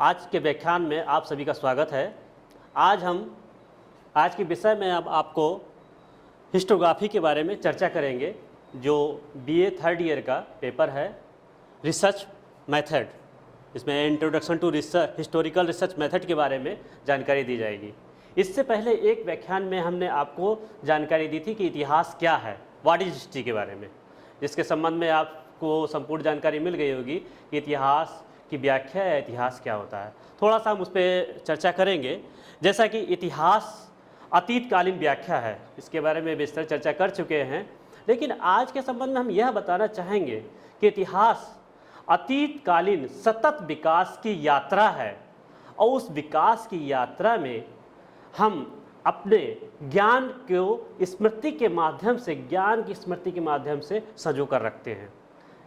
आज के व्याख्यान में आप सभी का स्वागत है। आज के विषय में अब आपको हिस्टोग्राफी के बारे में चर्चा करेंगे, जो बीए थर्ड ईयर का पेपर है, रिसर्च मेथड। इसमें introduction to research, historical research method के बारे में जानकारी दी जाएगी। इससे पहले एक व्याख्यान में हमने आपको जानकारी दी थी कि इतिहास क्या है, व्हाट इज हिस्ट्री के बारे में, जिसके संबंध में आपको संपूर्ण जानकारी मिल गई होगी कि इतिहास की व्याख्या या इतिहास क्या होता है। थोड़ा सा हम उस पर चर्चा करेंगे। जैसा कि इतिहास अतीतकालीन व्याख्या है, इसके बारे में विस्तार चर्चा कर चुके हैं, लेकिन आज के संबंध में हम यह बताना चाहेंगे कि इतिहास अतीतकालीन सतत विकास की यात्रा है और उस विकास की यात्रा में हम अपने ज्ञान को स्मृति के माध्यम से, ज्ञान की स्मृति के माध्यम से संजो कर रखते हैं।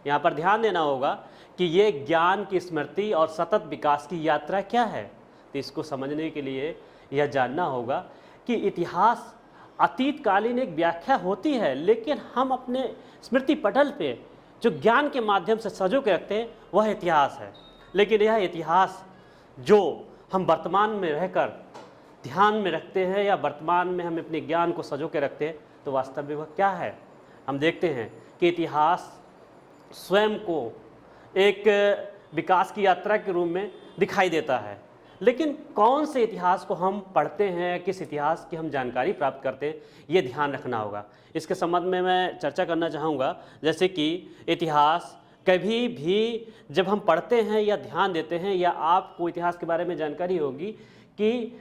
यहाँ पर ध्यान देना होगा कि ये ज्ञान की स्मृति और सतत विकास की यात्रा क्या है। तो इसको समझने के लिए यह जानना होगा कि इतिहास अतीतकालीन एक व्याख्या होती है, लेकिन हम अपने स्मृति पटल पे जो ज्ञान के माध्यम से संजो के रखते हैं वह इतिहास है। लेकिन यह इतिहास जो हम वर्तमान में रहकर ध्यान में रखते हैं या वर्तमान में हम अपने ज्ञान को संजो के रखते हैं, तो वास्तव में वह क्या है। हम देखते हैं कि इतिहास स्वयं को एक विकास की यात्रा के रूप में दिखाई देता है, लेकिन कौन से इतिहास को हम पढ़ते हैं, किस इतिहास की हम जानकारी प्राप्त करते हैं, ये ध्यान रखना होगा। इसके संबंध में मैं चर्चा करना चाहूँगा। जैसे कि इतिहास कभी भी जब हम पढ़ते हैं या ध्यान देते हैं, या आपको इतिहास के बारे में जानकारी होगी कि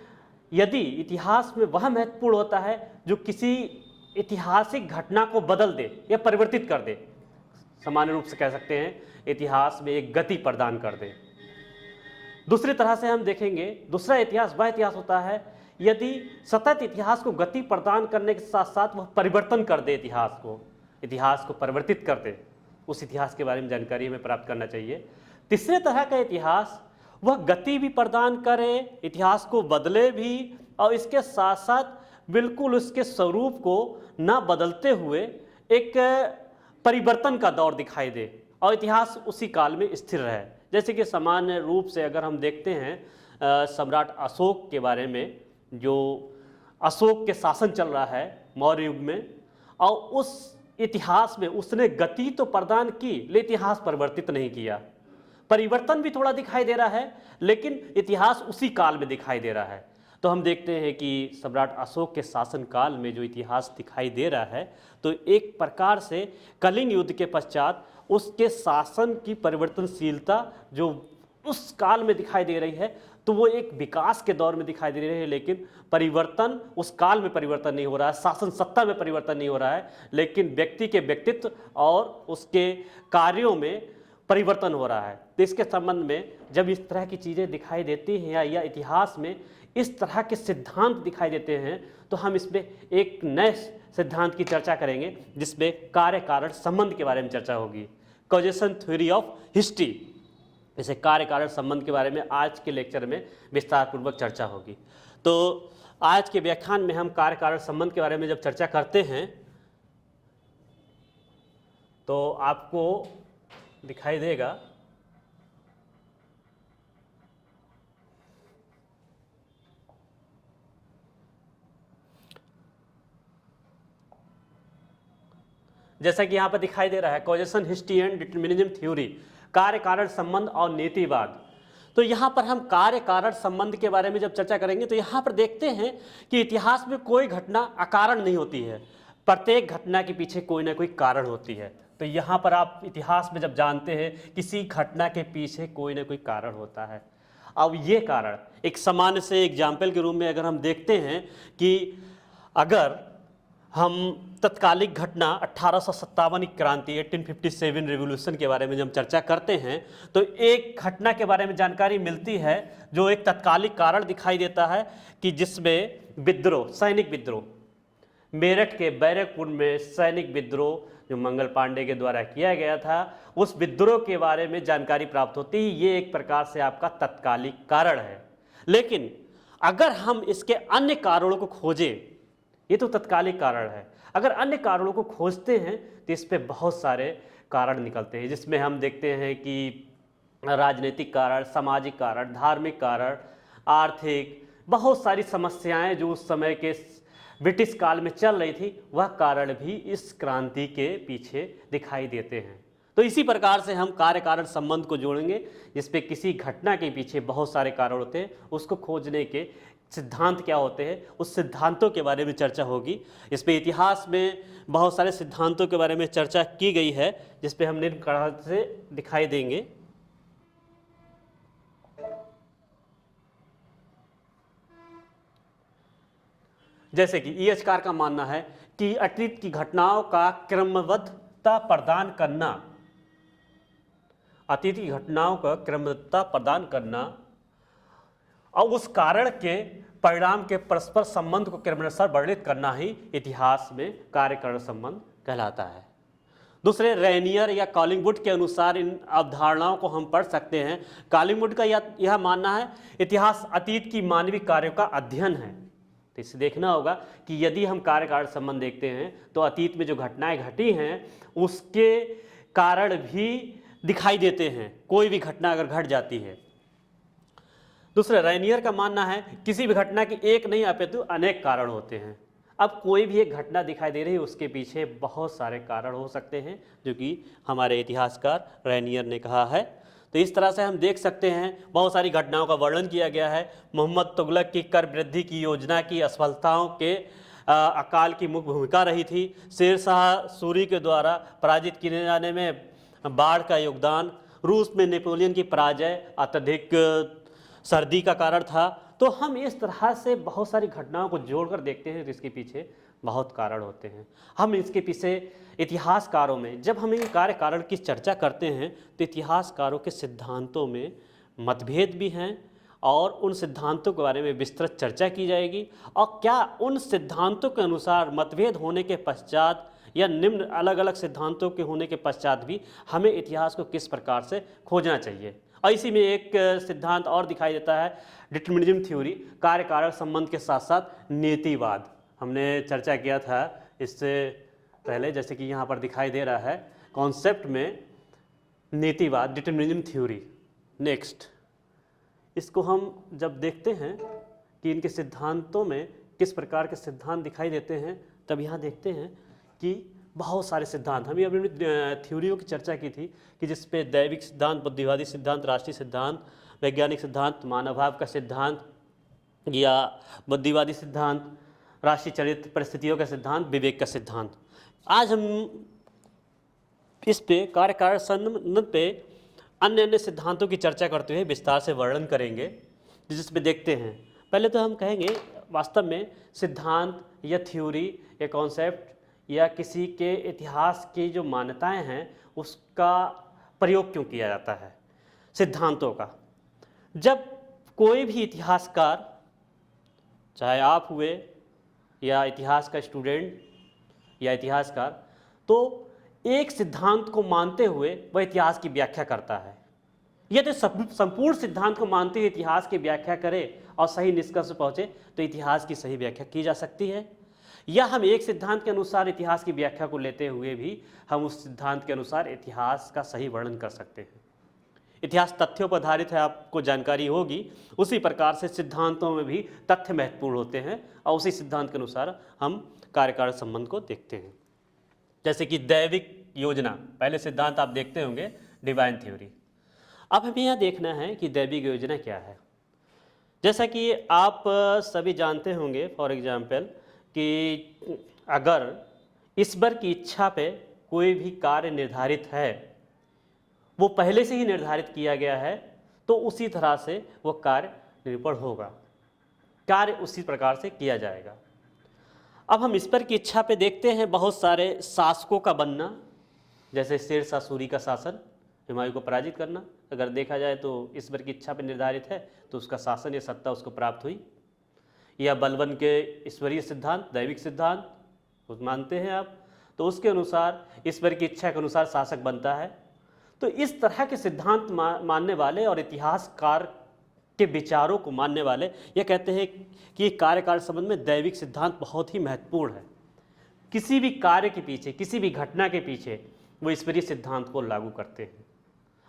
यदि इतिहास में वह महत्वपूर्ण होता है जो किसी ऐतिहासिक घटना को बदल दे या परिवर्तित कर दे। सामान्य रूप से कह सकते हैं इतिहास में एक गति प्रदान कर दे। दूसरी तरह से हम देखेंगे, दूसरा इतिहास वह इतिहास होता है यदि सतत इतिहास को गति प्रदान करने के साथ साथ वह परिवर्तन कर दे, इतिहास को परिवर्तित कर दे। उस इतिहास के बारे में जानकारी हमें प्राप्त करना चाहिए। तीसरे तरह का इतिहास वह गति भी प्रदान करे, इतिहास को बदले भी, और इसके साथ साथ बिल्कुल उसके स्वरूप को ना बदलते हुए एक परिवर्तन का दौर दिखाई दे और इतिहास उसी काल में स्थिर रहे। जैसे कि सामान्य रूप से अगर हम देखते हैं सम्राट अशोक के बारे में, जो अशोक के शासन चल रहा है मौर्य युग में, और उस इतिहास में उसने गति तो प्रदान की, लेकिन इतिहास परिवर्तित नहीं किया। परिवर्तन भी थोड़ा दिखाई दे रहा है, लेकिन इतिहास उसी काल में दिखाई दे रहा है। तो हम देखते हैं कि सम्राट अशोक के शासन काल में जो इतिहास दिखाई दे रहा है, तो एक प्रकार से कलिंग युद्ध के पश्चात उसके शासन की परिवर्तनशीलता जो उस काल में दिखाई दे रही है, तो वो एक विकास के दौर में दिखाई दे रही है, लेकिन परिवर्तन उस काल में परिवर्तन नहीं हो रहा है, शासन सत्ता में परिवर्तन नहीं हो रहा है, लेकिन व्यक्ति के व्यक्तित्व और उसके कार्यों में परिवर्तन हो रहा है। तो इसके संबंध में जब इस तरह की चीज़ें दिखाई देती हैं या इतिहास में इस तरह के सिद्धांत दिखाई देते हैं, तो हम इसमें एक नए सिद्धांत की चर्चा करेंगे, जिसमें कार्य कारण संबंध के बारे में चर्चा होगी। कॉजेशन थ्योरी ऑफ हिस्ट्री, जैसे कार्य कारण संबंध के बारे में आज के लेक्चर में विस्तार पूर्वक चर्चा होगी। तो आज के व्याख्यान में हम कार्य कारण संबंध के बारे में जब चर्चा करते हैं, तो आपको दिखाई देगा जैसा कि यहाँ पर दिखाई दे रहा है, causation history and determinism theory, कार्य कारण संबंध और नीतिवाद। तो यहाँ पर हम कार्य कारण संबंध के बारे में जब चर्चा करेंगे, तो यहाँ पर देखते हैं कि इतिहास में कोई घटना अकारण नहीं होती है, प्रत्येक घटना के पीछे कोई ना कोई कारण होती है। तो यहाँ पर आप इतिहास में जब जानते हैं किसी घटना के पीछे कोई ना कोई कारण होता है। अब ये कारण एक सामान्य से एग्जाम्पल के रूप में अगर हम देखते हैं कि अगर हम तत्कालिक घटना 1857 की क्रांति, 1857 रिवॉल्यूशन के बारे में जब चर्चा करते हैं, तो एक घटना के बारे में जानकारी मिलती है जो एक तत्कालिक कारण दिखाई देता है कि जिसमें विद्रोह, सैनिक विद्रोह, मेरठ के बैरकपुर में सैनिक विद्रोह जो मंगल पांडे के द्वारा किया गया था, उस विद्रोह के बारे में जानकारी प्राप्त होती है। ये एक प्रकार से आपका तत्कालिक कारण है। लेकिन अगर हम इसके अन्य कारणों को खोजें, ये तो तत्कालिक कारण है, अगर अन्य कारणों को खोजते हैं तो इस पे बहुत सारे कारण निकलते हैं, जिसमें हम देखते हैं कि राजनीतिक कारण, सामाजिक कारण, धार्मिक कारण, आर्थिक, बहुत सारी समस्याएं जो उस समय के ब्रिटिश काल में चल रही थी, वह कारण भी इस क्रांति के पीछे दिखाई देते हैं। तो इसी प्रकार से हम कार्य कारण संबंध को जोड़ेंगे, जिस पे किसी घटना के पीछे बहुत सारे कारण होते हैं, उसको खोजने के सिद्धांत क्या होते हैं, उस सिद्धांतों के बारे में चर्चा होगी। इस पे इतिहास में बहुत सारे सिद्धांतों के बारे में चर्चा की गई है, जिस पे हम निम्न प्रकार से दिखाई देंगे। जैसे कि ईएचकार का मानना है कि अतीत की घटनाओं का क्रमबद्धता प्रदान करना, अतीत की घटनाओं का क्रमबद्धता प्रदान करना और उस कारण के परिणाम के परस्पर संबंध को क्रमानुसार वर्णित करना ही इतिहास में कार्य कारण संबंध कहलाता है। दूसरे, रेनियर या कॉलिंगवुड के अनुसार इन अवधारणाओं को हम पढ़ सकते हैं। कॉलिंगवुड का यह मानना है इतिहास अतीत की मानवीय कार्यों का अध्ययन है। तो इससे देखना होगा कि यदि हम कार्य कारण संबंध देखते हैं तो अतीत में जो घटनाएं घटी हैं उसके कारण भी दिखाई देते हैं, कोई भी घटना अगर घट जाती है। दूसरा, रेनियर का मानना है किसी भी घटना के एक नहीं अपितु अनेक कारण होते हैं। अब कोई भी एक घटना दिखाई दे रही है, उसके पीछे बहुत सारे कारण हो सकते हैं, जो कि हमारे इतिहासकार रेनियर ने कहा है। तो इस तरह से हम देख सकते हैं बहुत सारी घटनाओं का वर्णन किया गया है। मोहम्मद तुगलक की कर वृद्धि की योजना की असफलताओं के अकाल की मुख्य भूमिका रही थी। शेर शाह सूरी के द्वारा पराजित किए जाने में बाढ़ का योगदान, रूस में नेपोलियन की पराजय अत्यधिक सर्दी का कारण था। तो हम इस तरह से बहुत सारी घटनाओं को जोड़कर देखते हैं जिसके पीछे बहुत कारण होते हैं। हम इसके पीछे इतिहासकारों में जब हम इन कार्य कारण की चर्चा करते हैं तो इतिहासकारों के सिद्धांतों में मतभेद भी हैं और उन सिद्धांतों के बारे में विस्तृत चर्चा की जाएगी। और क्या उन सिद्धांतों के अनुसार मतभेद होने के पश्चात या निम्न अलग अलग सिद्धांतों के होने के पश्चात भी हमें इतिहास को किस प्रकार से खोजना चाहिए। और इसी में एक सिद्धांत और दिखाई देता है, डिटरमिनिज्म थ्योरी, कार्य कारक संबंध के साथ साथ नीतिवाद। हमने चर्चा किया था इससे पहले, जैसे कि यहाँ पर दिखाई दे रहा है कॉन्सेप्ट में नीतिवाद, डिटरमिनिज्म थ्योरी। नेक्स्ट, इसको हम जब देखते हैं कि इनके सिद्धांतों में किस प्रकार के सिद्धांत दिखाई देते हैं, तब यहाँ देखते हैं कि बहुत सारे सिद्धांत, हम अभी थ्योरियों की चर्चा की थी कि जिस पे दैविक सिद्धांत, बुद्धिवादी सिद्धांत, राष्ट्रीय सिद्धांत, वैज्ञानिक सिद्धांत, मानवभाव का सिद्धांत या बुद्धिवादी सिद्धांत, राष्ट्रीय चरित्र परिस्थितियों का सिद्धांत, विवेक का सिद्धांत। आज हम इस पे कार्य कारण संबंध पे अन्य अन्य सिद्धांतों की चर्चा करते हुए विस्तार से वर्णन करेंगे, जिस पे देखते हैं। पहले तो हम कहेंगे वास्तव में सिद्धांत या थ्योरी या कॉन्सेप्ट या किसी के इतिहास की जो मान्यताएं हैं उसका प्रयोग क्यों किया जाता है। सिद्धांतों का, जब कोई भी इतिहासकार, चाहे आप हुए या इतिहास का स्टूडेंट या इतिहासकार, तो एक सिद्धांत को मानते हुए वह इतिहास की व्याख्या करता है। यदि संपूर्ण सिद्धांत को मानते हुए इतिहास की व्याख्या करे और सही निष्कर्ष पहुंचे तो इतिहास की सही व्याख्या की जा सकती है। या हम एक सिद्धांत के अनुसार इतिहास की व्याख्या को लेते हुए भी हम उस सिद्धांत के अनुसार इतिहास का सही वर्णन कर सकते हैं। इतिहास तथ्यों पर आधारित है, आपको जानकारी होगी। उसी प्रकार से सिद्धांतों में भी तथ्य महत्वपूर्ण होते हैं और उसी सिद्धांत के अनुसार हम कार्यकारण संबंध को देखते हैं। जैसे कि दैविक योजना, पहले सिद्धांत आप देखते होंगे डिवाइन थ्योरी। अब हमें यह देखना है कि दैविक योजना क्या है। जैसा कि आप सभी जानते होंगे, फॉर एग्जाम्पल, कि अगर ईश्वर की इच्छा पे कोई भी कार्य निर्धारित है, वो पहले से ही निर्धारित किया गया है, तो उसी तरह से वो कार्य निरूपण होगा, कार्य उसी प्रकार से किया जाएगा। अब हम ईश्वर की इच्छा पे देखते हैं बहुत सारे शासकों का बनना, जैसे शेर शाह सूरी का शासन, हुमायूं को पराजित करना, अगर देखा जाए तो ईश्वर की इच्छा पे निर्धारित है तो उसका शासन या सत्ता उसको प्राप्त हुई। या बलबन के ईश्वरीय सिद्धांत, दैविक सिद्धांत उस मानते हैं आप, तो उसके अनुसार ईश्वर की इच्छा के अनुसार शासक बनता है। तो इस तरह के सिद्धांत मानने वाले और इतिहासकार के विचारों को मानने वाले यह कहते हैं कि कार्यकाल संबंध में दैविक सिद्धांत बहुत ही महत्वपूर्ण है। किसी भी कार्य के पीछे, किसी भी घटना के पीछे वो ईश्वरीय सिद्धांत को लागू करते हैं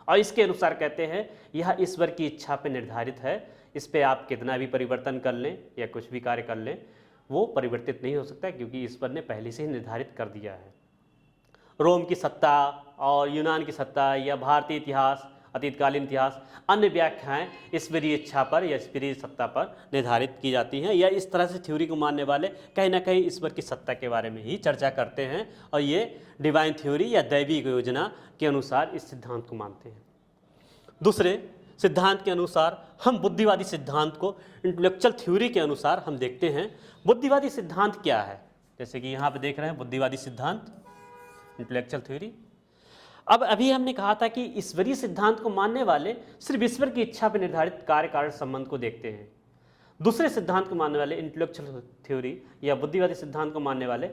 और इसके अनुसार कहते हैं यह ईश्वर की इच्छा पर निर्धारित है, इस पे आप कितना भी परिवर्तन कर लें या कुछ भी कार्य कर लें वो परिवर्तित नहीं हो सकता, क्योंकि ईश्वर ने पहले से ही निर्धारित कर दिया है। रोम की सत्ता और यूनान की सत्ता या भारतीय इतिहास, अतीतकालीन इतिहास, अन्य व्याख्याएं ईश्वरीय इच्छा पर या ईश्वरीय सत्ता पर निर्धारित की जाती हैं, या इस तरह से थ्योरी को मानने वाले कहीं ना कहीं ईश्वर की सत्ता के बारे में ही चर्चा करते हैं, और ये डिवाइन थ्योरी या दैवी योजना के अनुसार इस सिद्धांत को मानते हैं। दूसरे सिद्धांत के अनुसार हम बुद्धिवादी सिद्धांत को इंटेलेक्चुअल थ्योरी के अनुसार हम देखते हैं। बुद्धिवादी सिद्धांत क्या है, जैसे कि यहाँ पे देख रहे हैं बुद्धिवादी सिद्धांत, इंटेलेक्चुअल थ्योरी। अब अभी हमने कहा था कि ईश्वरीय सिद्धांत को मानने वाले सिर्फ ईश्वर की इच्छा पर निर्धारित कार्य कारण संबंध को देखते हैं। दूसरे सिद्धांत को मानने वाले इंटेलेक्चुअल थ्योरी या बुद्धिवादी सिद्धांत को मानने वाले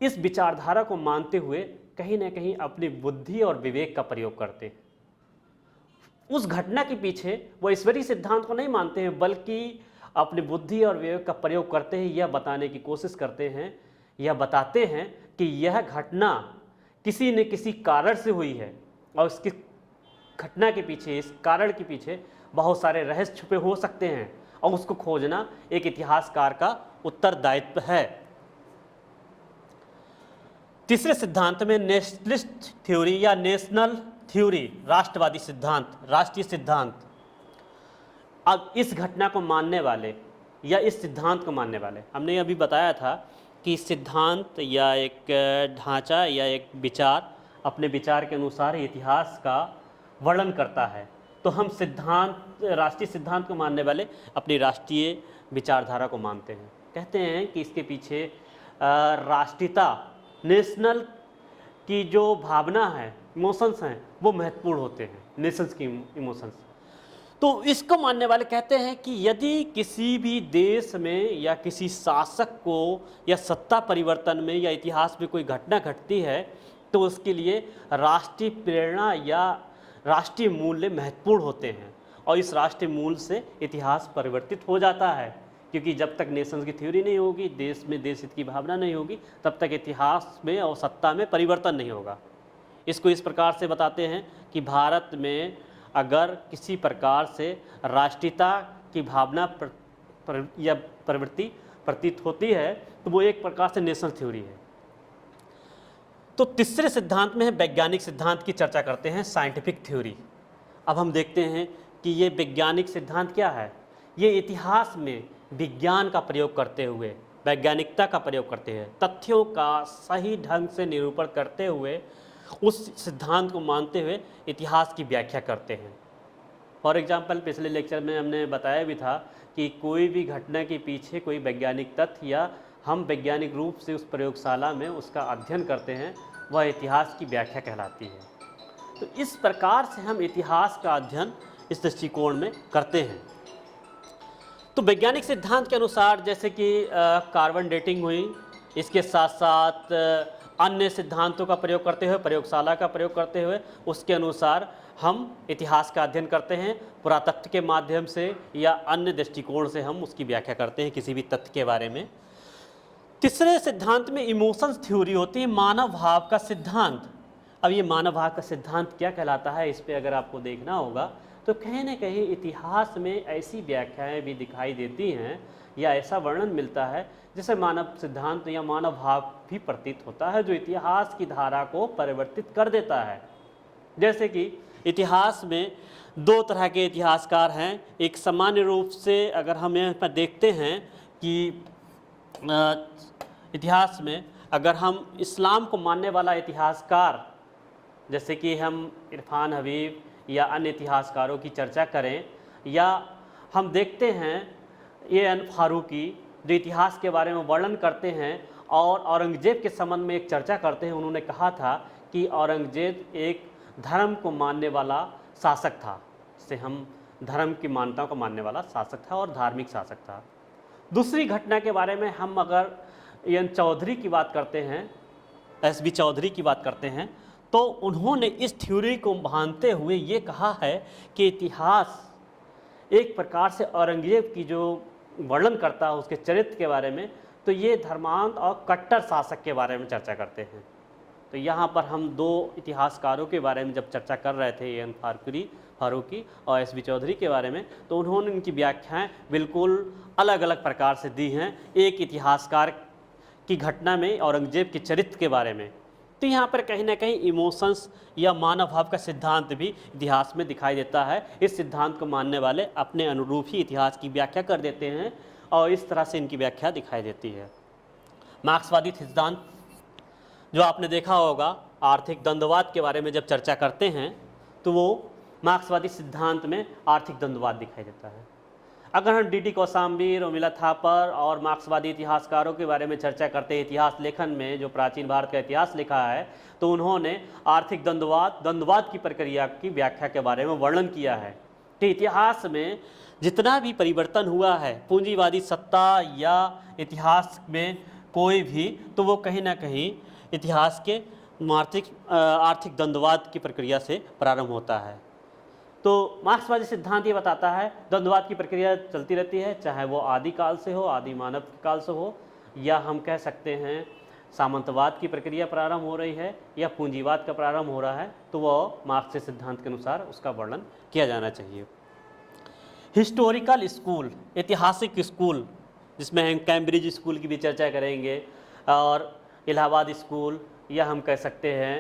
इस विचारधारा को मानते हुए कहीं ना कहीं अपनी बुद्धि और विवेक का प्रयोग करते हैं। उस घटना के पीछे वो ईश्वरीय सिद्धांत को नहीं मानते हैं, बल्कि अपनी बुद्धि और विवेक का प्रयोग करते हैं, यह बताने की कोशिश करते हैं, यह बताते हैं कि यह घटना किसी न किसी कारण से हुई है, और इसकी घटना के पीछे, इस कारण के पीछे बहुत सारे रहस्य छुपे हो सकते हैं, और उसको खोजना एक इतिहासकार का उत्तरदायित्व है। तीसरे सिद्धांत में नेशनलिस्ट थ्योरी या नेशनल थ्योरी, राष्ट्रवादी सिद्धांत, राष्ट्रीय सिद्धांत। अब इस घटना को मानने वाले या इस सिद्धांत को मानने वाले, हमने अभी बताया था कि सिद्धांत या एक ढांचा या एक विचार अपने विचार के अनुसार इतिहास का वर्णन करता है, तो हम सिद्धांत, राष्ट्रीय सिद्धांत को मानने वाले अपनी राष्ट्रीय विचारधारा को मानते हैं। कहते हैं कि इसके पीछे राष्ट्रीयता, नेशनल की जो भावना है, इमोशंस हैं, वो महत्वपूर्ण होते हैं, नेशंस की इमोशंस। तो इसको मानने वाले कहते हैं कि यदि किसी भी देश में या किसी शासक को या सत्ता परिवर्तन में या इतिहास में कोई घटना घटती है, तो उसके लिए राष्ट्रीय प्रेरणा या राष्ट्रीय मूल्य महत्वपूर्ण होते हैं, और इस राष्ट्रीय मूल्य से इतिहास परिवर्तित हो जाता है, क्योंकि जब तक नेशंस की थ्योरी नहीं होगी, देश में देश हित की भावना नहीं होगी, तब तक इतिहास में और सत्ता में परिवर्तन नहीं होगा। इसको इस प्रकार से बताते हैं कि भारत में अगर किसी प्रकार से राष्ट्रीयता की भावना या प्रवृत्ति प्रतीत होती है, तो वो एक प्रकार से नेशनल थ्योरी है। तो तीसरे सिद्धांत में है वैज्ञानिक सिद्धांत की चर्चा करते हैं, साइंटिफिक थ्योरी। अब हम देखते हैं कि ये वैज्ञानिक सिद्धांत क्या है। ये इतिहास में विज्ञान का प्रयोग करते हुए, वैज्ञानिकता का प्रयोग करते हैं, तथ्यों का सही ढंग से निरूपण करते हुए उस सिद्धांत को मानते हुए इतिहास की व्याख्या करते हैं। फॉर एग्जाम्पल, पिछले लेक्चर में हमने बताया भी था कि कोई भी घटना के पीछे कोई वैज्ञानिक तथ्य या हम वैज्ञानिक रूप से उस प्रयोगशाला में उसका अध्ययन करते हैं, वह इतिहास की व्याख्या कहलाती है। तो इस प्रकार से हम इतिहास का अध्ययन इस दृष्टिकोण में करते हैं। तो वैज्ञानिक सिद्धांत के अनुसार जैसे कि कार्बन डेटिंग हुई, इसके साथ साथ अन्य सिद्धांतों का प्रयोग करते हुए, प्रयोगशाला का प्रयोग करते हुए, उसके अनुसार हम इतिहास का अध्ययन करते हैं, पुरातत्व के माध्यम से या अन्य दृष्टिकोण से हम उसकी व्याख्या करते हैं किसी भी तथ्य के बारे में। तीसरे सिद्धांत में इमोशंस थ्योरी होती है, मानव भाव का सिद्धांत। अब ये मानव भाव का सिद्धांत क्या कहलाता है, इस पर अगर आपको देखना होगा तो कहीं ना कहीं इतिहास में ऐसी व्याख्याएं भी दिखाई देती हैं या ऐसा वर्णन मिलता है जिसे मानव सिद्धांत या मानव भाव भी प्रतीत होता है, जो इतिहास की धारा को परिवर्तित कर देता है। जैसे कि इतिहास में दो तरह के इतिहासकार हैं। एक सामान्य रूप से अगर हम यहाँ पर देखते हैं कि इतिहास में अगर हम इस्लाम को मानने वाला इतिहासकार, जैसे कि हम इरफान हबीब या अन्य इतिहासकारों की चर्चा करें, या हम देखते हैं ए.एन. फारूकी जो इतिहास के बारे में वर्णन करते हैं और औरंगजेब के संबंध में एक चर्चा करते हैं। उन्होंने कहा था कि औरंगजेब एक धर्म को मानने वाला शासक था, जिसे हम धर्म की मान्यताओं को मानने वाला शासक था और धार्मिक शासक था। दूसरी घटना के बारे में हम अगर एन चौधरी की बात करते हैं, एस बी चौधरी की बात करते हैं, तो उन्होंने इस थ्योरी को मानते हुए ये कहा है कि इतिहास एक प्रकार से औरंगजेब की जो वर्णन करता है उसके चरित्र के बारे में, तो ये धर्मांध और कट्टर शासक के बारे में चर्चा करते हैं। तो यहाँ पर हम दो इतिहासकारों के बारे में जब चर्चा कर रहे थे, एन फारूकी और एस बी चौधरी के बारे में, तो उन्होंने इनकी व्याख्याएं बिल्कुल अलग अलग प्रकार से दी हैं एक इतिहासकार की घटना में औरंगजेब के चरित्र के बारे में। तो यहाँ पर कहीं ना कहीं इमोशंस या मानव भाव का सिद्धांत भी इतिहास में दिखाई देता है। इस सिद्धांत को मानने वाले अपने अनुरूप ही इतिहास की व्याख्या कर देते हैं और इस तरह से इनकी व्याख्या दिखाई देती है। मार्क्सवादी सिद्धांत, जो आपने देखा होगा, आर्थिक द्वंद्ववाद के बारे में जब चर्चा करते हैं तो वो मार्क्सवादी सिद्धांत में आर्थिक द्वंद्ववाद दिखाई देता है। अगर हम डी कौशाम्बी, रोमिला थापर और मार्क्सवादी इतिहासकारों के बारे में चर्चा करते हैं, इतिहास लेखन में जो प्राचीन भारत का इतिहास लिखा है, तो उन्होंने आर्थिक द्वंद्ववाद की प्रक्रिया की व्याख्या के बारे में वर्णन किया है कि इतिहास में जितना भी परिवर्तन हुआ है, पूंजीवादी सत्ता या इतिहास में कोई भी, तो वो कहीं ना कहीं इतिहास के आर्थिक द्वंद्ववाद की प्रक्रिया से प्रारंभ होता है। तो मार्क्सवादी सिद्धांत ये बताता है द्वंद्ववाद की प्रक्रिया चलती रहती है, चाहे वो आदि काल से हो, आदि मानव काल से हो, या हम कह सकते हैं सामंतवाद की प्रक्रिया प्रारंभ हो रही है या पूंजीवाद का प्रारंभ हो रहा है, तो वह मार्क्स सिद्धांत के अनुसार उसका वर्णन किया जाना चाहिए। हिस्टोरिकल स्कूल, ऐतिहासिक स्कूल, जिसमें हम कैम्ब्रिज स्कूल की भी चर्चा करेंगे और इलाहाबाद स्कूल, या हम कह सकते हैं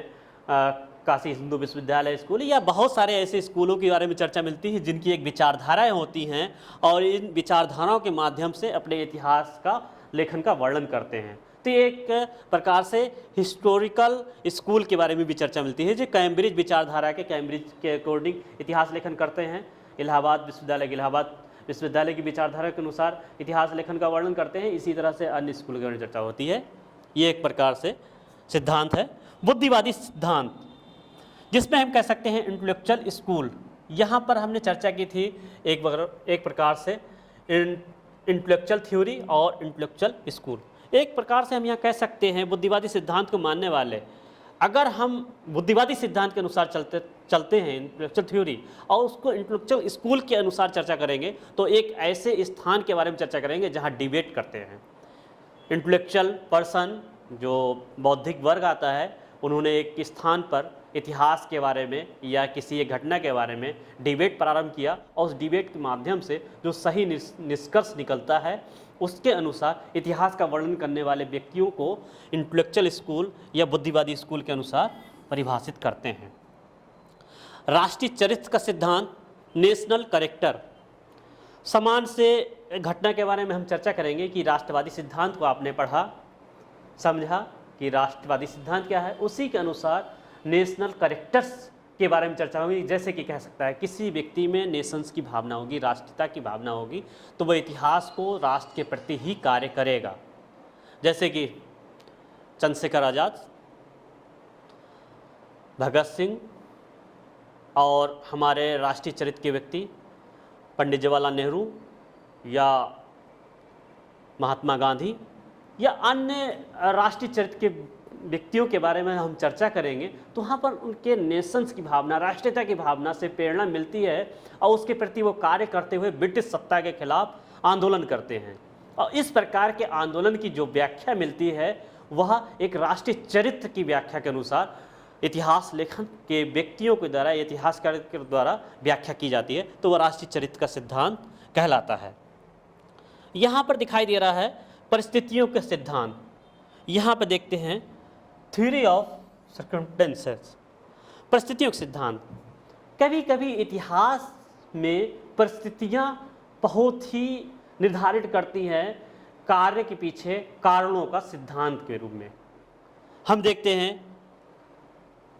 काशी हिंदू विश्वविद्यालय स्कूल, या बहुत सारे ऐसे स्कूलों के बारे में चर्चा मिलती है जिनकी एक विचारधाराएं होती हैं और इन विचारधाराओं के माध्यम से अपने इतिहास का लेखन का वर्णन करते हैं। तो एक प्रकार से हिस्टोरिकल स्कूल के बारे में भी चर्चा मिलती है जो कैम्ब्रिज विचारधारा के, कैम्ब्रिज के अकॉर्डिंग इतिहास लेखन करते हैं। इलाहाबाद विश्वविद्यालय की विचारधारा के अनुसार इतिहास लेखन का वर्णन करते हैं। इसी तरह से अन्य स्कूल के बारे में चर्चा होती है। ये एक प्रकार से सिद्धांत है। बुद्धिवादी सिद्धांत, जिसमें हम कह सकते हैं इंटेलेक्चुअल स्कूल, यहाँ पर हमने चर्चा की थी एक प्रकार से इंटेलेक्चुअल थ्योरी और इंटेलेक्चुअल स्कूल। एक प्रकार से हम यहाँ कह सकते हैं बुद्धिवादी सिद्धांत को मानने वाले, अगर हम बुद्धिवादी सिद्धांत के अनुसार चलते हैं इंटेलेक्चुअल थ्योरी और उसको इंटेलेक्चुअल स्कूल के अनुसार चर्चा करेंगे, तो एक ऐसे स्थान के बारे में चर्चा करेंगे जहाँ डिबेट करते हैं। इंटेलेक्चुअल पर्सन, जो बौद्धिक वर्ग आता है, उन्होंने एक स्थान पर इतिहास के बारे में या किसी एक घटना के बारे में डिबेट प्रारंभ किया और उस डिबेट के माध्यम से जो सही निष्कर्ष निकलता है उसके अनुसार इतिहास का वर्णन करने वाले व्यक्तियों को इंटेलेक्चुअल स्कूल या बुद्धिवादी स्कूल के अनुसार परिभाषित करते हैं। राष्ट्रीय चरित्र का सिद्धांत, नेशनल कैरेक्टर, समान से घटना के बारे में हम चर्चा करेंगे कि राष्ट्रवादी सिद्धांत को आपने पढ़ा, समझा कि राष्ट्रवादी सिद्धांत क्या है, उसी के अनुसार नेशनल कैरेक्टर्स के बारे में चर्चा होगी। जैसे कि कह सकता है किसी व्यक्ति में नेशंस की भावना होगी, राष्ट्रीयता की भावना होगी, तो वह इतिहास को राष्ट्र के प्रति ही कार्य करेगा। जैसे कि चंद्रशेखर आज़ाद, भगत सिंह और हमारे राष्ट्रीय चरित्र के व्यक्ति पंडित जवाहरलाल नेहरू या महात्मा गांधी या अन्य राष्ट्रीय चरित्र के व्यक्तियों के बारे में हम चर्चा करेंगे, तो वहाँ पर उनके नेशंस की भावना, राष्ट्रीयता की भावना से प्रेरणा मिलती है और उसके प्रति वो कार्य करते हुए ब्रिटिश सत्ता के खिलाफ आंदोलन करते हैं। और इस प्रकार के आंदोलन की जो व्याख्या मिलती है वह एक राष्ट्रीय चरित्र की व्याख्या के अनुसार इतिहास लेखन के व्यक्तियों के द्वारा, इतिहासकार के द्वारा व्याख्या की जाती है, तो वह राष्ट्रीय चरित्र का सिद्धांत कहलाता है। यहाँ पर दिखाई दे रहा है परिस्थितियों के सिद्धांत। यहाँ पर देखते हैं थ्योरी ऑफ सर्कमस्टेंसेस, परिस्थितियों के सिद्धांत। कभी कभी इतिहास में परिस्थितियाँ बहुत ही निर्धारित करती हैं कार्य के पीछे कारणों का सिद्धांत के रूप में। हम देखते हैं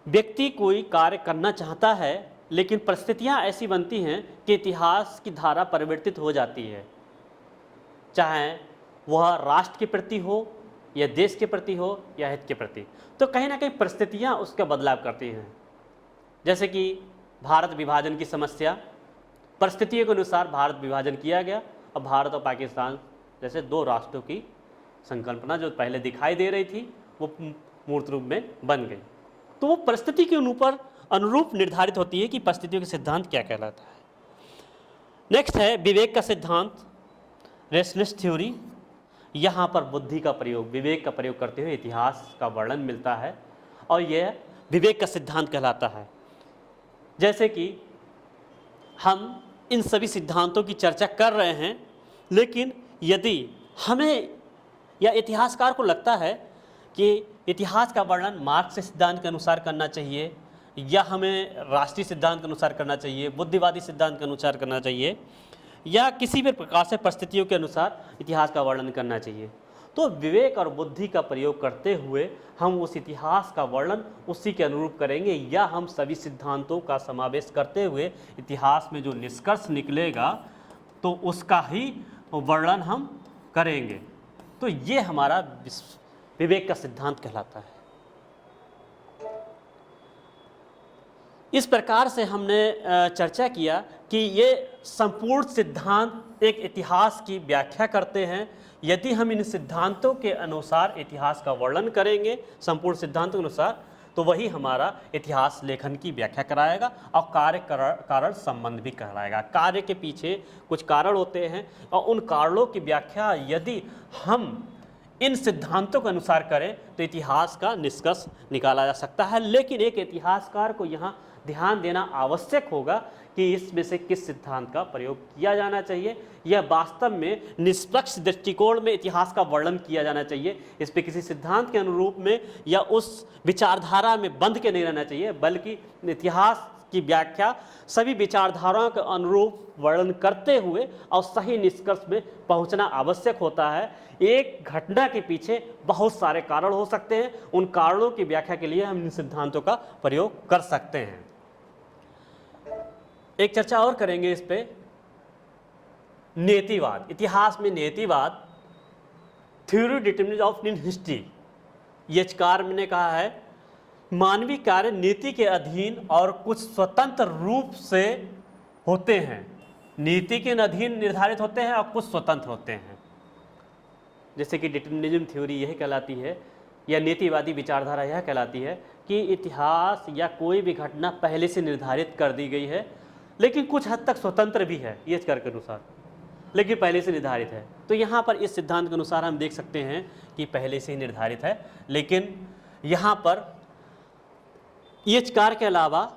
व्यक्ति कोई कार्य करना चाहता है लेकिन परिस्थितियाँ ऐसी बनती हैं कि इतिहास की धारा परिवर्तित हो जाती है, चाहे वह राष्ट्र के प्रति हो या देश के प्रति हो या हित के प्रति। तो कहीं ना कहीं परिस्थितियाँ उसका बदलाव करती हैं। जैसे कि भारत विभाजन की समस्या, परिस्थितियों के अनुसार भारत विभाजन किया गया और भारत और पाकिस्तान जैसे दो राष्ट्रों की संकल्पना जो पहले दिखाई दे रही थी वो मूर्त रूप में बन गई। तो वो परिस्थिति के अनुरूप निर्धारित होती है कि परिस्थितियों के सिद्धांत क्या कहलाता है। नेक्स्ट है विवेक का सिद्धांत, रेशनलिस्ट थ्योरी। यहाँ पर बुद्धि का प्रयोग, विवेक का प्रयोग करते हुए इतिहास का वर्णन मिलता है और यह विवेक का सिद्धांत कहलाता है। जैसे कि हम इन सभी सिद्धांतों की चर्चा कर रहे हैं, लेकिन यदि हमें या इतिहासकार को लगता है कि इतिहास का वर्णन मार्क्स के सिद्धांत के अनुसार करना चाहिए या हमें राष्ट्रीय सिद्धांत के अनुसार करना चाहिए, बुद्धिवादी सिद्धांत के अनुसार करना चाहिए या किसी भी प्रकार से परिस्थितियों के अनुसार इतिहास का वर्णन करना चाहिए, तो विवेक और बुद्धि का प्रयोग करते हुए हम उस इतिहास का वर्णन उसी के अनुरूप करेंगे, या हम सभी सिद्धांतों का समावेश करते हुए इतिहास में जो निष्कर्ष निकलेगा तो उसका ही वर्णन हम करेंगे। तो ये हमारा विवेक का सिद्धांत कहलाता है। इस प्रकार से हमने चर्चा किया कि ये संपूर्ण सिद्धांत एक इतिहास की व्याख्या करते हैं। यदि हम इन सिद्धांतों के अनुसार इतिहास का वर्णन करेंगे संपूर्ण सिद्धांतों के अनुसार, तो वही हमारा इतिहास लेखन की व्याख्या कराएगा और कार्य कारण संबंध भी कराएगा। कार्य के पीछे कुछ कारण होते हैं और उन कारणों की व्याख्या यदि हम इन सिद्धांतों के अनुसार करें तो इतिहास का निष्कर्ष निकाला जा सकता है। लेकिन एक इतिहासकार को यहाँ ध्यान देना आवश्यक होगा कि इसमें से किस सिद्धांत का प्रयोग किया जाना चाहिए। यह वास्तव में निष्पक्ष दृष्टिकोण में इतिहास का वर्णन किया जाना चाहिए। इस पे किसी सिद्धांत के अनुरूप में या उस विचारधारा में बंध के नहीं रहना चाहिए, बल्कि इतिहास की व्याख्या सभी विचारधाराओं के अनुरूप वर्णन करते हुए और सही निष्कर्ष में पहुंचना आवश्यक होता है। एक घटना के पीछे बहुत सारे कारण हो सकते हैं, उन कारणों की व्याख्या के लिए हम इन सिद्धांतों का प्रयोग कर सकते हैं। एक चर्चा और करेंगे इस पे, नीतिवाद। इतिहास में नीतिवाद, थ्योरी डिटरमिनेशन ऑफ हिस्ट्री। यचकार ने कहा है मानवीय कार्य नीति के अधीन और कुछ स्वतंत्र रूप से होते हैं। नीति के अधीन निर्धारित होते हैं और कुछ स्वतंत्र होते हैं। जैसे कि डिटरमिनिज्म थ्योरी यह कहलाती है, या नीतिवादी विचारधारा यह कहलाती है कि इतिहास या कोई भी घटना पहले से निर्धारित कर दी गई है, लेकिन कुछ हद तक स्वतंत्र भी है यचकार के अनुसार, लेकिन पहले से निर्धारित है। तो यहाँ पर इस सिद्धांत के अनुसार हम देख सकते हैं कि पहले से ही निर्धारित है, लेकिन यहाँ पर यचकार के अलावा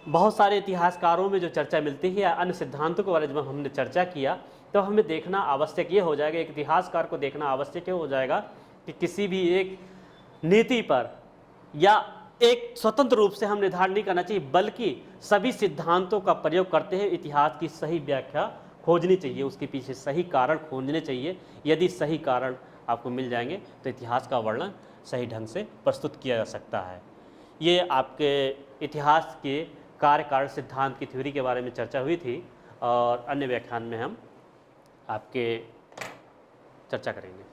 बहुत सारे इतिहासकारों में जो चर्चा मिलती है या अन्य सिद्धांतों के बारे में जब हमने चर्चा किया तो हमें देखना आवश्यक ये हो जाएगा, एक इतिहासकार को देखना आवश्यक ये हो जाएगा कि किसी भी एक नीति पर या एक स्वतंत्र रूप से हम निर्धारण नहीं करना चाहिए, बल्कि सभी सिद्धांतों का प्रयोग करते हुए इतिहास की सही व्याख्या खोजनी चाहिए, उसके पीछे सही कारण खोजने चाहिए। यदि सही कारण आपको मिल जाएंगे तो इतिहास का वर्णन सही ढंग से प्रस्तुत किया जा सकता है। ये आपके इतिहास के कार्य कारण सिद्धांत की थ्योरी के बारे में चर्चा हुई थी, और अन्य व्याख्यान में हम आपके चर्चा करेंगे।